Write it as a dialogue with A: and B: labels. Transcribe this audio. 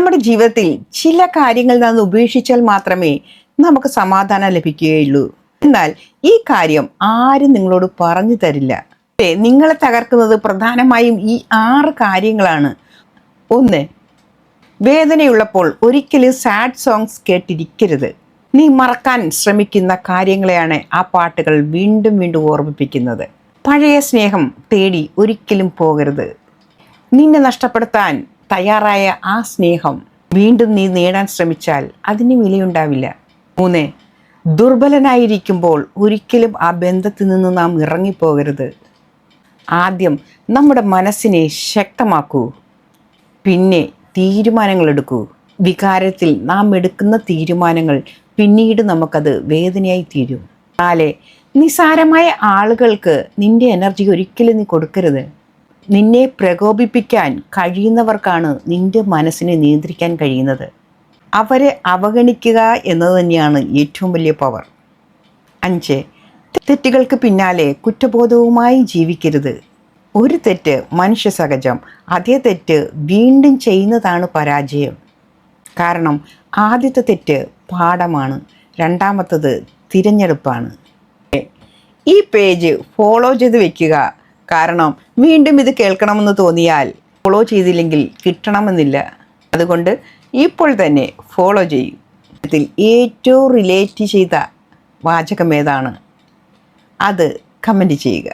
A: നമ്മുടെ ജീവിതത്തിൽ ചില കാര്യങ്ങൾ നാം ഉപേക്ഷിച്ചാൽ മാത്രമേ നമുക്ക് സമാധാനം ലഭിക്കുകയുള്ളൂ. എന്നാൽ ഈ കാര്യം ആരും നിങ്ങളോട് പറഞ്ഞു തരില്ല. നിങ്ങളെ തകർക്കുന്നത് പ്രധാനമായും ഈ 6 കാര്യങ്ങളാണ്. 1. വേദനയുള്ളപ്പോൾ ഒരിക്കലും സാഡ് സോങ്സ് കേട്ടിരിക്കരുത്. നീ മറക്കാൻ ശ്രമിക്കുന്ന കാര്യങ്ങളെയാണ് ആ പാട്ടുകൾ വീണ്ടും വീണ്ടും ഓർമ്മിപ്പിക്കുന്നത്. പഴയ സ്നേഹം തേടി ഒരിക്കലും പോകരുത്. നിന്നെ നഷ്ടപ്പെടുത്താൻ തയ്യാറായ ആ സ്നേഹം വീണ്ടും നീ നേടാൻ ശ്രമിച്ചാൽ അതിന് വിലയുണ്ടാവില്ല. 3. ദുർബലനായിരിക്കുമ്പോൾ ഒരിക്കലും ആ ബന്ധത്തിൽ നിന്ന് നാം ഇറങ്ങിപ്പോകരുത്. ആദ്യം നമ്മുടെ മനസ്സിനെ ശക്തമാക്കൂ, പിന്നെ തീരുമാനങ്ങൾ എടുക്കൂ. വികാരത്തിൽ നാം എടുക്കുന്ന തീരുമാനങ്ങൾ പിന്നീട് നമുക്കത് വേദനയായി തീരും. 4. നിസ്സാരമായ ആളുകൾക്ക് നിന്റെ എനർജി ഒരിക്കലും നീ കൊടുക്കരുത്. നിന്നെ പ്രകോപിപ്പിക്കാൻ കഴിയുന്നവർക്കാണ് നിന്റെ മനസ്സിനെ നിയന്ത്രിക്കാൻ കഴിയുന്നത്. അവരെ അവഗണിക്കുക എന്നത് തന്നെയാണ് ഏറ്റവും വലിയ പവർ. 5. തെറ്റുകൾക്ക് പിന്നാലെ കുറ്റബോധവുമായി ജീവിക്കരുത്. ഒരു തെറ്റ് മനുഷ്യ സഹജം. അതേ തെറ്റ് വീണ്ടും ചെയ്യുന്നതാണ് പരാജയം. കാരണം ആദ്യത്തെ തെറ്റ് പാഠമാണ്, രണ്ടാമത്തത് തിരഞ്ഞെടുപ്പാണ്. ഈ പേജ് ഫോളോ ചെയ്ത് വെക്കുക. കാരണം വീണ്ടും ഇത് കേൾക്കണമെന്ന് തോന്നിയാൽ ഫോളോ ചെയ്തില്ലെങ്കിൽ കിട്ടണമെന്നില്ല. അതുകൊണ്ട് ഇപ്പോൾ തന്നെ ഫോളോ ചെയ്യൂ. ഇതിൽ ഏറ്റവും റിലേറ്റ് ചെയ്ത വാചകം ഏതാണ് അത് കമൻറ്റ് ചെയ്യുക.